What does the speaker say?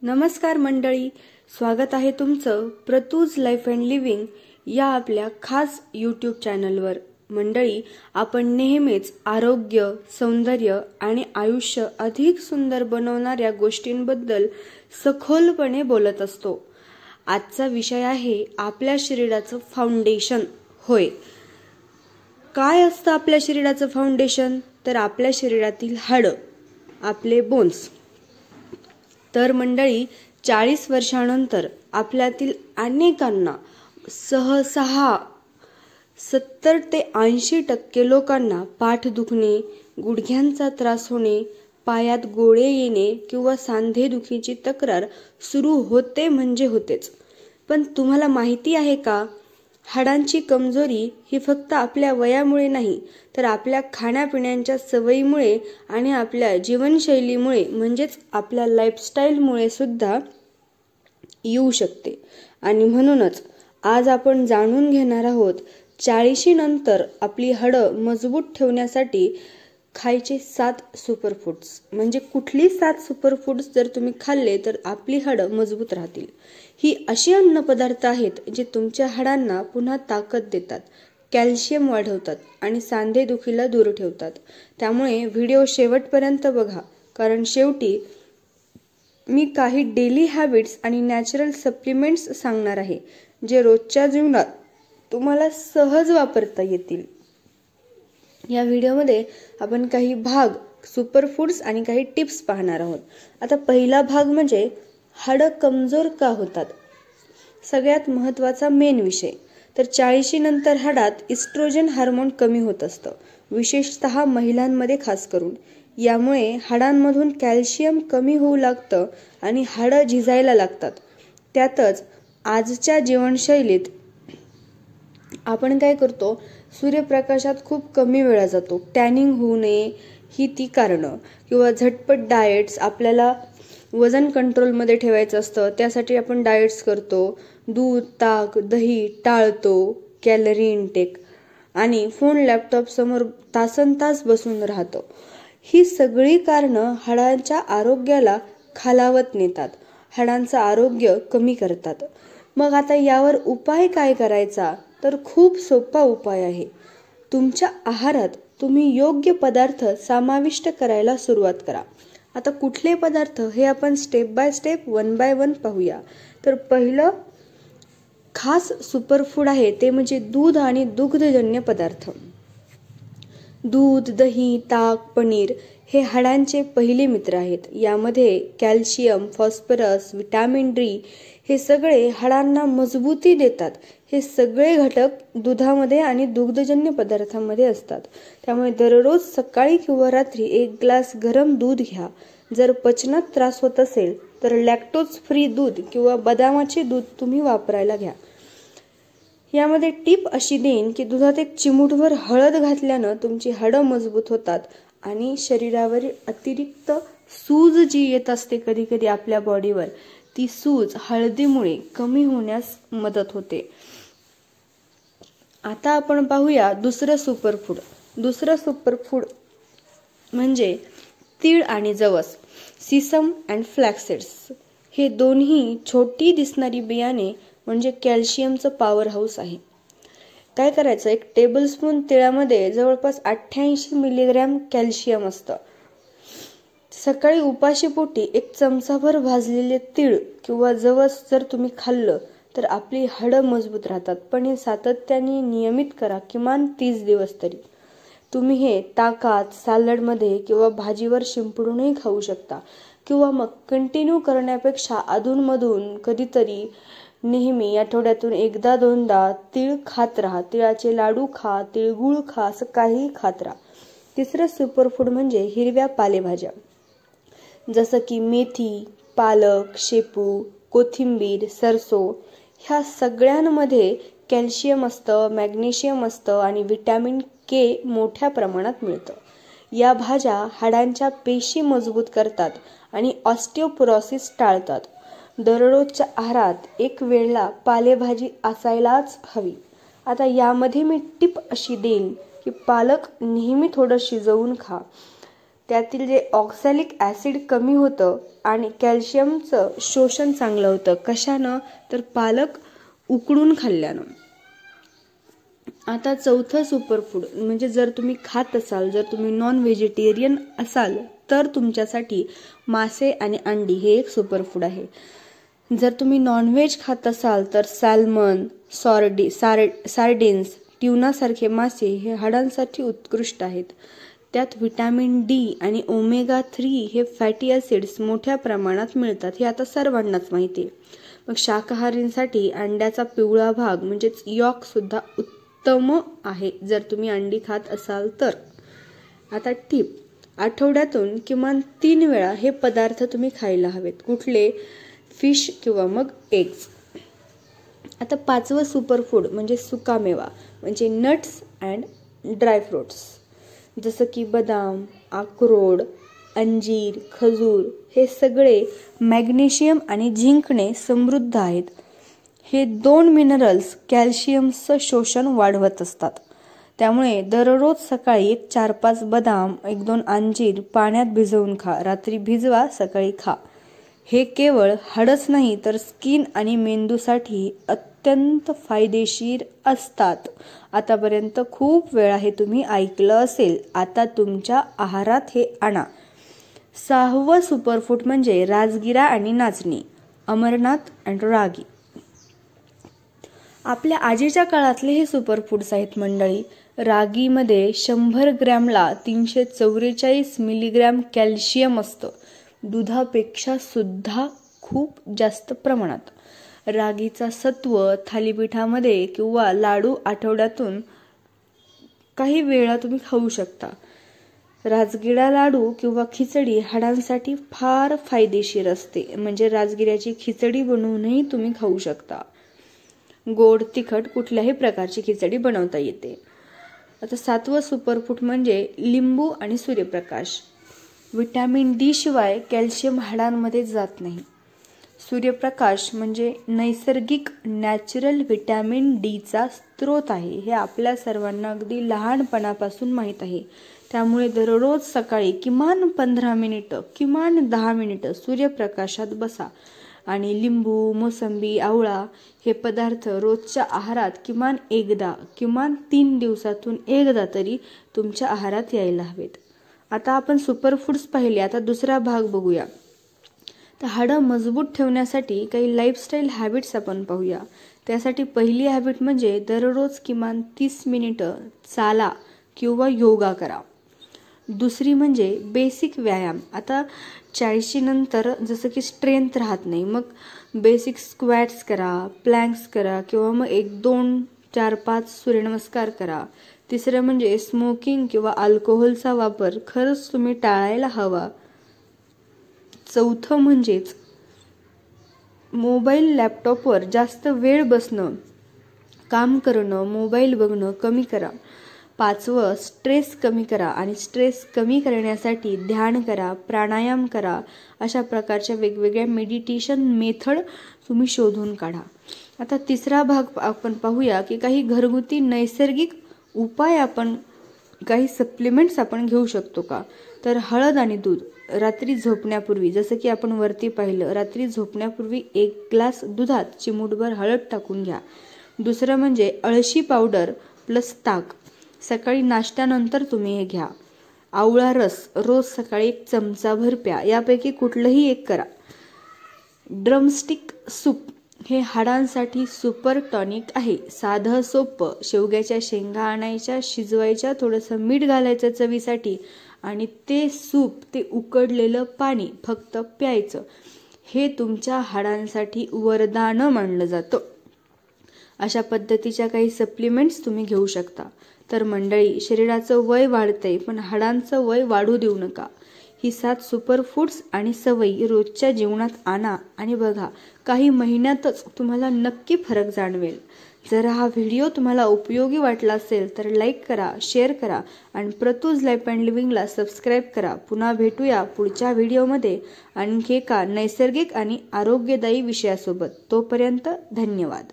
नमस्कार मंडळी, स्वागत आहे तुमचं प्रतूज लाईफ अँड लिव्हिंग या आपल्या खास यूट्यूब चॅनलवर। मंडळी, आपण नेहमीच आरोग्य, सौंदर्य आणि आयुष्य अधिक सुंदर बनवणाऱ्या गोष्टींबद्दल सखोलपणे बोलत असतो। आजचा विषय आहे आपल्या शरीराचं फाउंडेशन। होय, काय असतं आपल्या शरीराचं फाउंडेशन? तर आपल्या शरीरातील हाडं, आपले बोन्स। तर मंडळी, 40 वर्षांनंतर आपल्यातील अनेकांना सहसा 70 ते 80% लोकांना पाठ दुखणे, गुडघ्यांचा त्रास होणे, पायात गोळे येणे किंवा सांधेदुखीची तक्रार सुरू होते म्हणजे होतेच। पण तुम्हाला माहिती आहे का, हाडांची कमजोरी ही फक्त आपल्या वयामुळे नाही, तर आपल्या खाण्यापिण्याच्या सवयीमुळे आणि आपल्या जीवनशैलीमुळे म्हणजेच आपल्या लाईफस्टाईलमुळे सुद्धा येऊ शकते। आणि म्हणूनच आज आपण जाणून घेणार आहोत 40 नंतर आपली हाडं मजबूत ठेवण्यासाठी खायचे 7 सुपरफूड्स। म्हणजे कुठली 7 सुपरफूड्स जर तुम्ही खाल्ले तर आपली हाडं मजबूत राहतील। ही अशी अन्न पदार्थ आहेत जे तुमच्या हाडांना पुन्हा ताकद देतात, कॅल्शियम वाढवतात आणि सांधेदुखीला दूर ठेवतात। त्यामुळे व्हिडिओ शेवटपर्यंत बघा, कारण शेवटी मी काही डेली हॅबिट्स आणि नॅचरल सप्लिमेंट्स सांगणार आहे जे रोजच्या जीवनात तुम्हाला सहज वापरता येतील। या व्हिडिओमध्ये आपण काही भाग सुपरफूड्स आणि काही टिप्स पाहणार आहोत। आता पहिला भाग म्हणजे हाडं कमजोर का होतात? सगळ्यात महत्त्वाचा मेन विषय। तर 40 नंतर हाडात इस्ट्रोजन हार्मोन कमी होत असतं, विशेषतः महिलांमध्ये खास करून। यामुळे हाडांमधून कॅल्शियम कमी होऊ लागतं आणि हाडं झिजायला लागतात। त्यातच आजच्या जीवनशैलीत आपण काय करतो, सूर्यप्रकाशात खूप कमी वेळा जातो, टॅनिंग होऊ नये ही ती कारणं, किंवा झटपट डाएट्स, आपल्याला वजन कंट्रोलमध्ये ठेवायचं असतं त्यासाठी आपण डाएट्स करतो, दूध, ताक, दही टाळतो, कॅलरी इनटेक, आणि फोन, लॅपटॉप समोर तासनतास बसून राहतो। ही सगळी कारणं हाडांच्या आरोग्याला खालावत नेतात, हाडांचं आरोग्य कमी करतात। मग आता यावर उपाय काय करायचा? तर खूप सोपा उपाय आहे। तुमच्या आहारात तुम्ही योग्य पदार्थ समाविष्ट करायला सुरुवात करा। आता कुठले पदार्थ हे आपण step by step, one by one पाहूया। तर पहिलं खास सुपरफूड आहे ते म्हणजे दूध आणि दुग्धजन्य पदार्थ। दूध, दही, ताक, पनीर हे हाडांचे पहिले मित्र आहेत। यामध्ये कॅल्शियम, फॉस्फरस, विटॅमिन डी हे सगळे हाडांना मजबूती देतात। हे सगळे घटक दुधामध्ये आणि दुग्धजन्य पदार्थांमध्ये असतात। त्यामुळे दररोज सकाळी किंवा रात्री 1 ग्लास गरम दूध घ्या। जर पचनात त्रास होत असेल तर लॅक्टोज फ्री दूध किंवा बदामाचे दूध तुम्ही वापरायला घ्या। यामध्ये टिप अशी देईन की दुधात 1 चिमूटभर हळद घातल्यानं तुमची हाडं मजबूत होतात आणि शरीरावर अतिरिक्त सूज जी येत असते कधी कधी आपल्या बॉडीवर, ती सूज हळदीमुळे कमी होण्यास मदत होते। आता आपण पाहूया दुसरं सुपरफूड। दुसरं सुपरफूड म्हणजे तीळ आणि जवस, सिसम अँड फ्लॅक्स। हे दोन्ही छोटी दिसणारी बियाणे म्हणजे कॅल्शियमचं पॉवर हाऊस आहे। काय करायचं, 1 टेबलस्पून तिळामध्ये जवळपास 88 मिलीग्रॅम कॅल्शियम असतं। सकाळी उपाशीपोटी 1 चमचाभर भाजलेले तीळ किंवा जवस जर तुम्ही खाल्लं तर आपली हाडं मजबूत राहतात। पण हे सातत्याने नियमित करा, किमान 30 दिवस तरी। तुम्ही हे ताकात, सॅलडमध्ये किंवा भाजीवर शिंपडूनही खाऊ शकता, किंवा मग कंटिन्यू करण्यापेक्षा अधूनमधून कधीतरी, नेहमी आठवड्यातून 1-2दा तीळ खात राहा। तिळाचे लाडू खा, तिळगुळ खा, असं काहीही खात राहा। तिसरं सुपरफूड म्हणजे हिरव्या पालेभाज्या, जसं की मेथी, पालक, शेपू, कोथिंबीर, सरसो। ह्या सगळ्यांमध्ये कॅल्शियम असतं, मॅग्नेशियम असतं आणि विटॅमिन के मोठ्या प्रमाणात मिळतं। या भाज्या हाडांच्या पेशी मजबूत करतात आणि ऑस्टिओपोरोसिस टाळतात। दररोजच्या आहारात 1 वेळेला पालेभाजी असायलाच हवी। आता यामध्ये मी टिप अशी देईन की पालक नेहमी थोडं शिजवून खा, त्यातील जे ऑक्सॅलिक ॲसिड कमी होतं आणि कॅल्शियमचं शोषण चांगलं होतं. कशानं? तर पालक उकडून खाल्ल्यानं. आता चौथं सुपरफूड म्हणजे जर तुम्ही खात असाल, जर तुम्ही नॉन व्हेजिटेरियन असाल तर तुमच्यासाठी मासे आणि अंडी हे एक सुपरफूड आहे. जर तुम्ही नॉनव्हेज खात असाल तर सॅल्मन, सार्डिन्स, ट्यूनासारखे मासे हे हाडांसाठी उत्कृष्ट आहेत. त्यात व्हिटॅमिन डी आणि ओमेगा 3 हे फॅटी ॲसिड्स मोठ्या प्रमाणात मिळतात. हे आता सर्वांनाच माहिती आहे. मग शाकाहारींसाठी अंड्याचा पिवळा भाग म्हणजेच यॉक सुद्धा उत्तम आहे जर तुम्ही अंडी खात असाल तर. आता टिप, आठवड्यातून किमान 3 वेळा हे पदार्थ तुम्ही खायला हवेत. कुठले? फिश किंवा मग एग्स. आता 5वं सुपरफूड म्हणजे सुकामेवा म्हणजे नट्स अँड ड्रायफ्रुट्स, जसं की बदाम, अक्रोड, अंजीर, खजूर हे सगळे मॅग्नेशियम आणि झिंकने समृद्ध आहेत. हे 2 मिनरल्स कॅल्शियमचं शोषण वाढवत असतात. त्यामुळे दररोज सकाळी 4-5 बदाम, 1-2 अंजीर पाण्यात भिजवून खा. रात्री भिजवा, सकाळी खा. हे केवळ हाडच नाही तर स्किन आणि मेंदूसाठी अत्यंत फायदेशीर असतात. आतापर्यंत खूप वेळा हे तुम्ही ऐकलं असेल. आता तुमच्या आहारात हे आणा. 6वं सुपरफूड म्हणजे राजगिरा आणि नाचणी, अमरनाथ अँड रागी. आपल्या आजीच्या काळातले हे सुपरफूड्स आहेत मंडळी. रागीमध्ये 100 ग्रॅमला 344 मिलीग्रॅम कॅल्शियम असतं. दुधापेक्षा सुद्धा खूप जास्त प्रमाणात. रागीचा सत्व थालीपीठामध्ये किंवा लाडू आठवड्यातून काही वेळा तुम्ही खाऊ शकता. राजगिरा लाडू किंवा खिचडी हाडांसाठी फार फायदेशीर असते. म्हणजे राजगिऱ्याची खिचडी बनवूनही तुम्ही खाऊ शकता. गोड तिखट कुठल्याही प्रकारची खिचडी बनवता येते. आता 7वं सुपरफूड म्हणजे लिंबू आणि सूर्यप्रकाश. व्हिटॅमिन डी शिवाय कॅल्शियम हाडांमध्ये जात नाही. सूर्यप्रकाश म्हणजे नैसर्गिक नॅचरल व्हिटॅमिन डीचा स्रोत आहे. हे आपल्या सर्वांना अगदी लहानपणापासून माहीत आहे. त्यामुळे दररोज सकाळी किमान 15 मिनिटं, किमान 10 मिनिटं सूर्यप्रकाशात बसा आणि लिंबू, मोसंबी, आवळा हे पदार्थ रोजच्या आहारात किमान एकदा, किमान 3 दिवसातून एकदा तरी तुमच्या आहारात यायला हवेत. आता आपण सुपरफूड्स पाहिले. आता दुसरा भाग बघूया. तर हाडं मजबूत ठेवण्यासाठी काही लाईफस्टाईल हॅबिट्स आपण पाहूया. त्यासाठी पहिली हॅबिट म्हणजे दररोज किमान 30 मिनिटं चाला किंवा योगा करा. दुसरी म्हणजे बेसिक व्यायाम. आता 40 नंतर जसं की स्ट्रेंथ राहत नाही, मग बेसिक स्क्वॅट्स करा, प्लँक्स करा किंवा मग 1, 2, 4, 5 सूर्यनमस्कार करा. तिसरं म्हणजे स्मोकिंग किंवा अल्कोहोलचा वापर खरंच तुम्ही टाळायला हवा. चौथं म्हणजेच मोबाईल, लॅपटॉपवर जास्त वेळ बसणं, काम करणं, मोबाईल बघणं कमी करा. 5वं स्ट्रेस कमी करा आणि स्ट्रेस कमी करण्यासाठी ध्यान करा, प्राणायाम करा. अशा प्रकारच्या वेगवेगळ्या मेडिटेशन मेथड तुम्ही शोधून काढा. आता तिसरा भाग आपण पाहूया की काही घरगुती नैसर्गिक उपाय आपण, काही सप्लिमेंट्स आपण घेऊ शकतो का? तर हळद आणि दूध रात्री झोपण्यापूर्वी, जसं की आपण वरती पाहिलं, रात्री झोपण्यापूर्वी 1 ग्लास दुधात चिमूटभर हळद टाकून घ्या. दुसरं म्हणजे अळशी पावडर प्लस ताक सकाळी नाश्त्यानंतर तुम्ही हे घ्या. आवळा रस रोज सकाळी 1 चमचाभर प्या. यापैकी कुठलंही एक करा. ड्रमस्टिक सूप हे हाडांसाठी सुपर टॉनिक आहे. साधं सोपं. शेवग्याच्या शेंगा आणायच्या, शिजवायच्या, थोडंसं मीठ घालायचं चवीसाठी आणि ते सूप, ते उकडलेलं पाणी फक्त प्यायचं. हे तुमच्या हाडांसाठी वरदान मानलं जातं. अशा पद्धतीच्या काही सप्लिमेंट्स तुम्ही घेऊ शकता. तर मंडळी, शरीराचं वय वाढतंय पण हाडांचं वय वाढू देऊ नका. ही 7 सुपरफूड्स आणि सवयी रोजच्या जीवनात आणा आणि बघा, काही महिन्यातच तुम्हाला नक्की फरक जाणवेल. जर हा व्हिडिओ तुम्हाला उपयोगी वाटला असेल तर लाईक करा, शेअर करा आणि प्रतूज लाईफ अँड लिव्हिंगला सबस्क्राईब करा. पुन्हा भेटूया पुढच्या व्हिडिओमध्ये आणखी एका नैसर्गिक आणि आरोग्यदायी विषयासोबत. तोपर्यंत धन्यवाद.